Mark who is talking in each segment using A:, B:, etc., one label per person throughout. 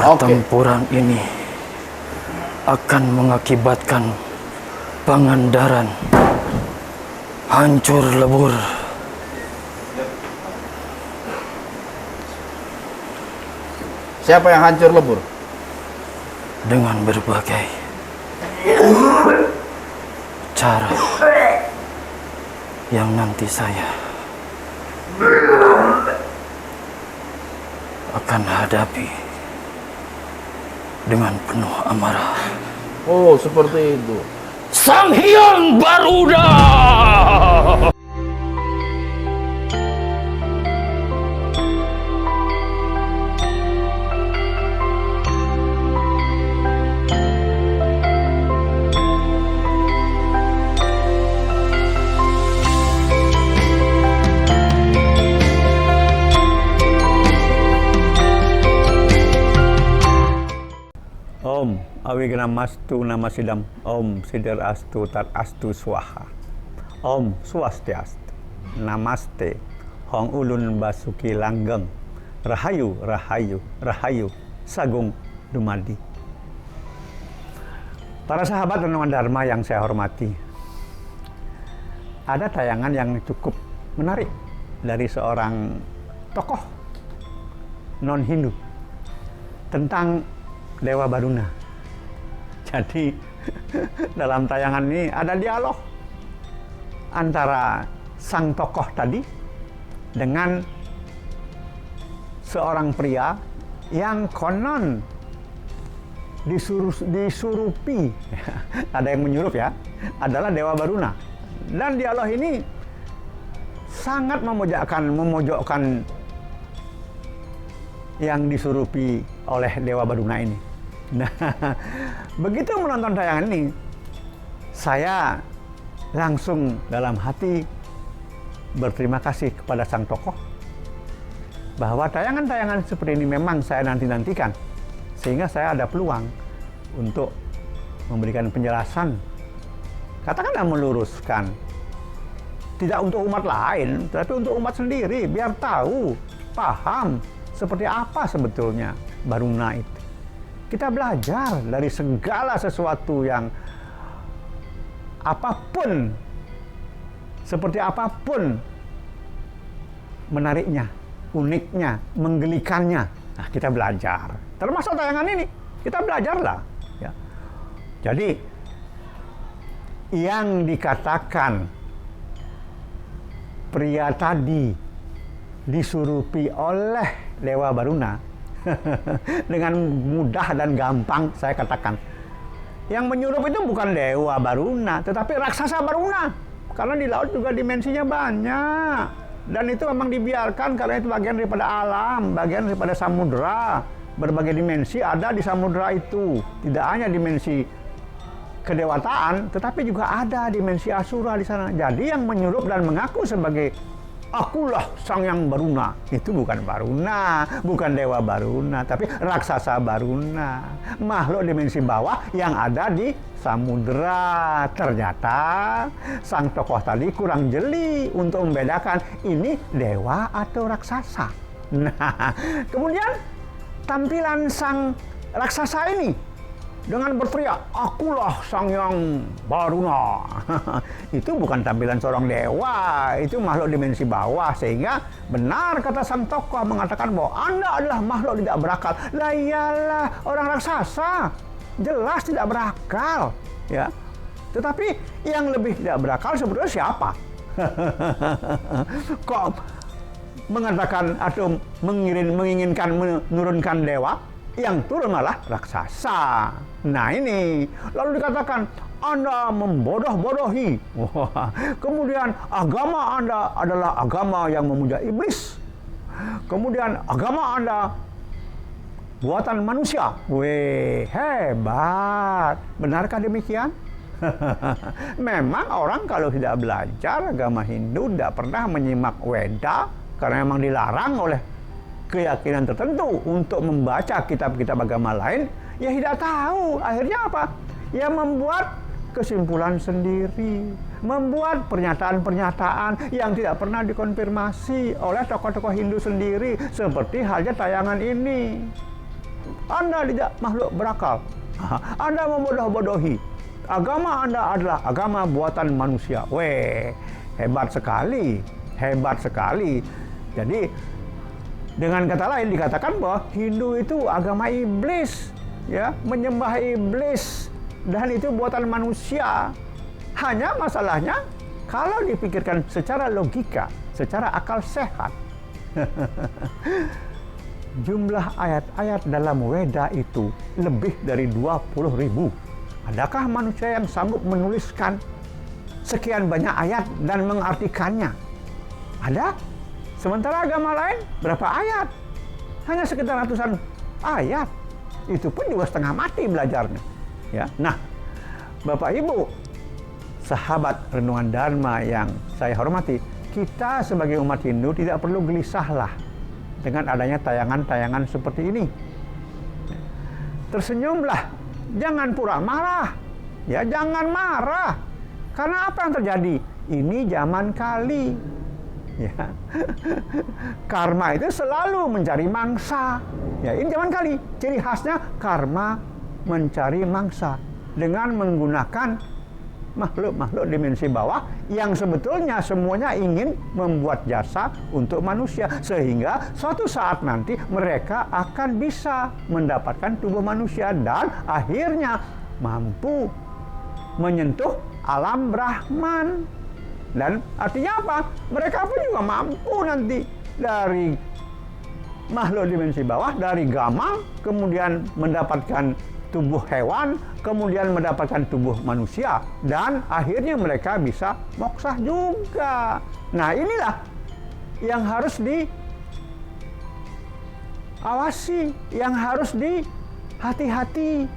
A: Pertempuran ini akan mengakibatkan Pangandaran hancur lebur.
B: Siapa yang hancur lebur?
A: Dengan berbagai cara yang nanti saya akan hadapi dengan penuh amarah.
B: Oh, seperti itu.
A: Sang Hyang Garuda!
C: Om Awignamastu Namasidam. Om Siddhar Astu Tat Astu Swaha. Om Swastiastu. Namaste. Hong Ulun Basuki Langgeng. Rahayu, Rahayu, Rahayu. Sagung Dumadi. Para sahabat dan teman Dharma yang saya hormati, ada tayangan yang cukup menarik dari seorang tokoh non-Hindu tentang Dewa Baruna. Jadi dalam tayangan ini ada dialog antara sang tokoh tadi dengan seorang pria yang konon disurupi ada yang menyurup ya, adalah Dewa Baruna. Dan dialog ini sangat memojokkan yang disurupi oleh Dewa Baruna ini. Nah, begitu menonton tayangan ini, saya langsung dalam hati berterima kasih kepada sang tokoh bahwa tayangan-tayangan seperti ini memang saya nantikan, sehingga saya ada peluang untuk memberikan penjelasan, katakanlah meluruskan, tidak untuk umat lain, tapi untuk umat sendiri, biar tahu, paham seperti apa sebetulnya Baruna itu. Kita belajar dari segala sesuatu yang apapun, seperti apapun menariknya, uniknya, menggelikannya. Nah, kita belajar. Termasuk tayangan ini, kita belajarlah. Ya. Jadi, yang dikatakan pria tadi disurupi oleh Dewa Baruna, dengan mudah dan gampang saya katakan, yang menyurup itu bukan Dewa Baruna, tetapi raksasa Baruna. Karena di laut juga dimensinya banyak, dan itu memang dibiarkan karena itu bagian daripada alam, bagian daripada samudra. Berbagai dimensi ada di samudra itu, tidak hanya dimensi kedewataan, tetapi juga ada dimensi asura di sana. Jadi yang menyurup dan mengaku sebagai akulah Sang Hyang Baruna, itu bukan Baruna, bukan Dewa Baruna, tapi raksasa Baruna, makhluk dimensi bawah yang ada di samudera. Ternyata sang tokoh tadi kurang jeli untuk membedakan ini dewa atau raksasa. Nah, kemudian tampilan sang raksasa ini dengan berteriak, akulah Sang Hyang Baruna. Itu bukan tampilan seorang dewa, itu makhluk dimensi bawah. Sehingga benar kata sang tokoh mengatakan bahwa Anda adalah makhluk tidak berakal. Lah iyalah, orang raksasa jelas tidak berakal, ya. Tetapi yang lebih tidak berakal sebetulnya siapa? Kok mengatakan atau menginginkan menurunkan dewa, yang turun malah raksasa. Nah ini, lalu dikatakan Anda membodoh-bodohi. Kemudian agama Anda adalah agama yang memuja iblis. Kemudian agama Anda buatan manusia. Weh, hebat. Benarkah demikian? Memang orang kalau tidak belajar agama Hindu tidak pernah menyimak Weda, karena memang dilarang oleh keyakinan tertentu untuk membaca kitab-kitab agama lain, ya tidak tahu. Akhirnya apa? Ya membuat kesimpulan sendiri, membuat pernyataan-pernyataan yang tidak pernah dikonfirmasi oleh tokoh-tokoh Hindu sendiri, seperti halnya tayangan ini. Anda tidak makhluk berakal. Anda membodoh-bodohi. Agama Anda adalah agama buatan manusia. Weh, hebat sekali. Hebat sekali. Jadi, dengan kata lain dikatakan bahwa Hindu itu agama iblis. Ya, menyembah iblis. Dan itu buatan manusia. Hanya masalahnya, kalau dipikirkan secara logika, secara akal sehat, jumlah ayat-ayat dalam Weda itu lebih dari 20.000. Adakah manusia yang sanggup menuliskan sekian banyak ayat dan mengartikannya? Ada. Sementara agama lain, berapa ayat? Hanya sekitar ratusan ayat. Itu pun juga setengah mati belajarnya. Ya. Nah, Bapak Ibu, sahabat Renungan Dharma yang saya hormati, kita sebagai umat Hindu tidak perlu gelisahlah dengan adanya tayangan-tayangan seperti ini. Tersenyumlah, jangan pura marah. Ya, jangan marah. Karena apa yang terjadi? Ini zaman kali. Ya. Karma itu selalu mencari mangsa. Ya, ini zaman kali. Ciri khasnya karma mencari mangsa dengan menggunakan makhluk-makhluk dimensi bawah yang sebetulnya semuanya ingin membuat jasa untuk manusia, sehingga suatu saat nanti mereka akan bisa mendapatkan tubuh manusia dan akhirnya mampu menyentuh alam Brahman. Dan artinya apa? Mereka pun juga mampu nanti dari makhluk dimensi bawah, dari gamang, kemudian mendapatkan tubuh hewan, kemudian mendapatkan tubuh manusia, dan akhirnya mereka bisa moksah juga. Nah, inilah yang harus diawasi, yang harus dihati-hati.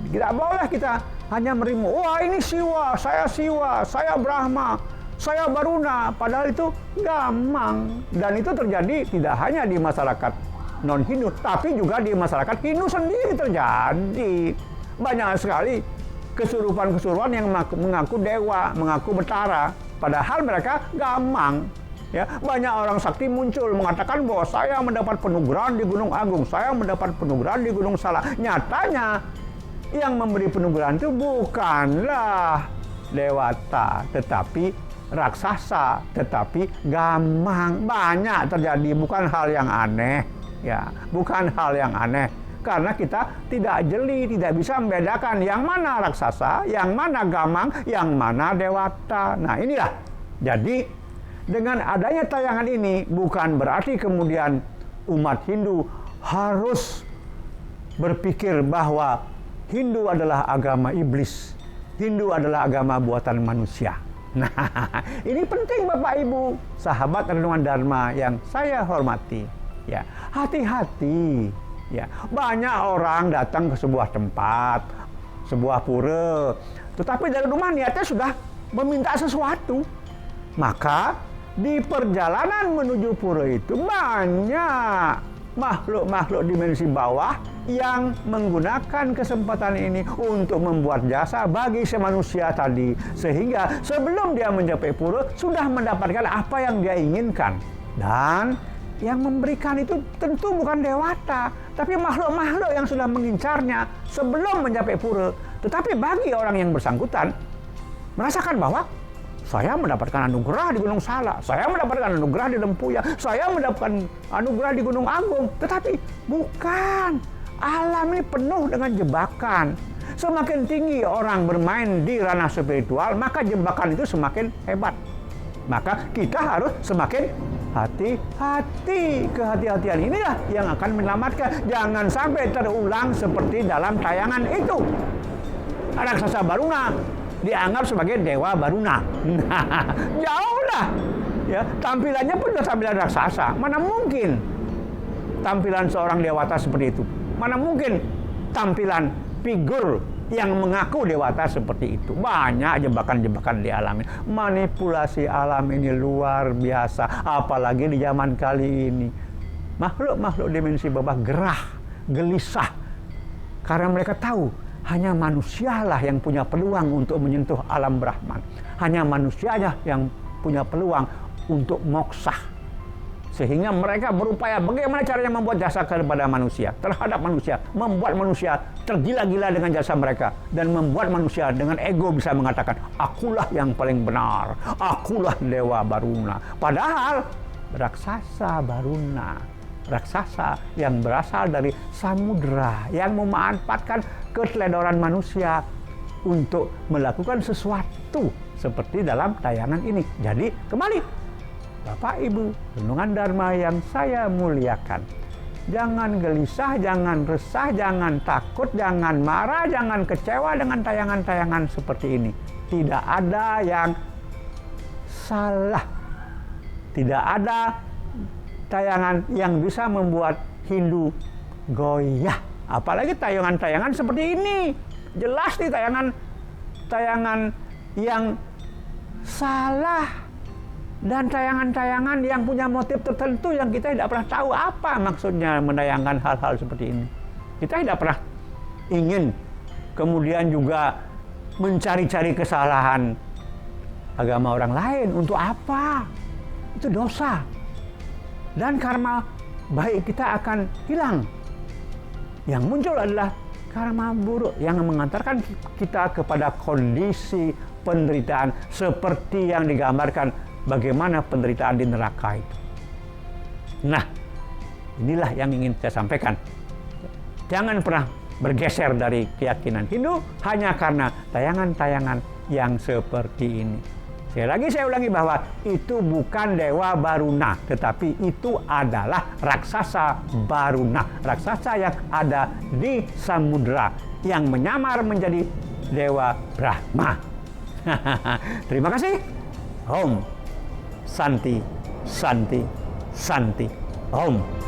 C: Tidak boleh kita hanya merimu, wah ini Siwa, saya Brahma, saya Baruna, padahal itu gamang. Dan itu terjadi tidak hanya di masyarakat non-Hindu, tapi juga di masyarakat Hindu sendiri terjadi. Banyak sekali kesurupan-kesurupan yang mengaku dewa, mengaku betara, padahal mereka gamang. Ya, banyak orang sakti muncul mengatakan bahwa saya mendapat penugerahan di Gunung Agung, saya mendapat penugerahan di Gunung Salak. Nyatanya yang memberi penugerahan itu bukanlah dewata, tetapi raksasa, tetapi gamang. Banyak terjadi, bukan hal yang aneh. Ya, bukan hal yang aneh. Karena kita tidak jeli, tidak bisa membedakan yang mana raksasa, yang mana gamang, yang mana dewata. Nah, inilah. Jadi, dengan adanya tayangan ini, bukan berarti kemudian umat Hindu harus berpikir bahwa Hindu adalah agama iblis. Hindu adalah agama buatan manusia. Nah, ini penting Bapak Ibu, sahabat Renungan Dharma yang saya hormati. Ya, hati-hati. Ya, banyak orang datang ke sebuah tempat, sebuah pura, tetapi dari rumah niatnya sudah meminta sesuatu. Maka di perjalanan menuju pura itu banyak makhluk-makhluk dimensi bawah yang menggunakan kesempatan ini untuk membuat jasa bagi si manusia tadi, sehingga sebelum dia mencapai pura sudah mendapatkan apa yang dia inginkan. Dan yang memberikan itu tentu bukan dewata, tapi makhluk-makhluk yang sudah mengincarnya sebelum mencapai pura. Tetapi bagi orang yang bersangkutan merasakan bahwa saya mendapatkan anugerah di Gunung Salak, saya mendapatkan anugerah di Lempuya, saya mendapatkan anugerah di Gunung Agung. Tetapi bukan. Alam ini penuh dengan jebakan. Semakin tinggi orang bermain di ranah spiritual, maka jebakan itu semakin hebat. Maka kita harus semakin hati-hati. Kehati-hatian inilah yang akan menyelamatkan. Jangan sampai terulang seperti dalam tayangan itu. Raksasa Baruna dianggap sebagai dewa Baruna. Nah, jauh lah. Ya, tampilannya pun sudah tampilan raksasa. Mana mungkin tampilan seorang dewata seperti itu? Mana mungkin tampilan figur yang mengaku dewata seperti itu? Banyak jebakan-jebakan di alam ini. Manipulasi alam ini luar biasa. Apalagi di zaman kali ini. Makhluk-makhluk dimensi bawah gerah, gelisah. Karena mereka tahu hanya manusialah yang punya peluang untuk menyentuh alam Brahman. Hanya manusianya yang punya peluang untuk moksah. Sehingga mereka berupaya bagaimana caranya membuat jasa kepada manusia, terhadap manusia, membuat manusia tergila-gila dengan jasa mereka, dan membuat manusia dengan ego bisa mengatakan, akulah yang paling benar, akulah Dewa Baruna. Padahal raksasa Baruna, raksasa yang berasal dari samudera, yang memanfaatkan keteledoran manusia untuk melakukan sesuatu seperti dalam tayangan ini. Jadi kembali, Bapak Ibu, renungan Dharma yang saya muliakan, jangan gelisah, jangan resah, jangan takut, jangan marah, jangan kecewa dengan tayangan-tayangan seperti ini. Tidak ada yang salah, tidak ada tayangan yang bisa membuat Hindu goyah. Apalagi tayangan-tayangan seperti ini. Jelas nih tayangan yang salah. Dan tayangan-tayangan yang punya motif tertentu yang kita tidak pernah tahu apa maksudnya menayangkan hal-hal seperti ini. Kita tidak pernah ingin kemudian juga mencari-cari kesalahan agama orang lain. Untuk apa? Itu dosa. Dan karma baik kita akan hilang. Yang muncul adalah karma buruk yang mengantarkan kita kepada kondisi penderitaan seperti yang digambarkan bagaimana penderitaan di neraka itu. Nah, inilah yang ingin saya sampaikan. Jangan pernah bergeser dari keyakinan Hindu hanya karena tayangan-tayangan yang seperti ini. Sekali lagi saya ulangi bahwa itu bukan Dewa Baruna, tetapi itu adalah raksasa Baruna. Raksasa yang ada di samudera yang menyamar menjadi Dewa Brahma. Terima kasih. Om Santi, Santi, Santi. Om.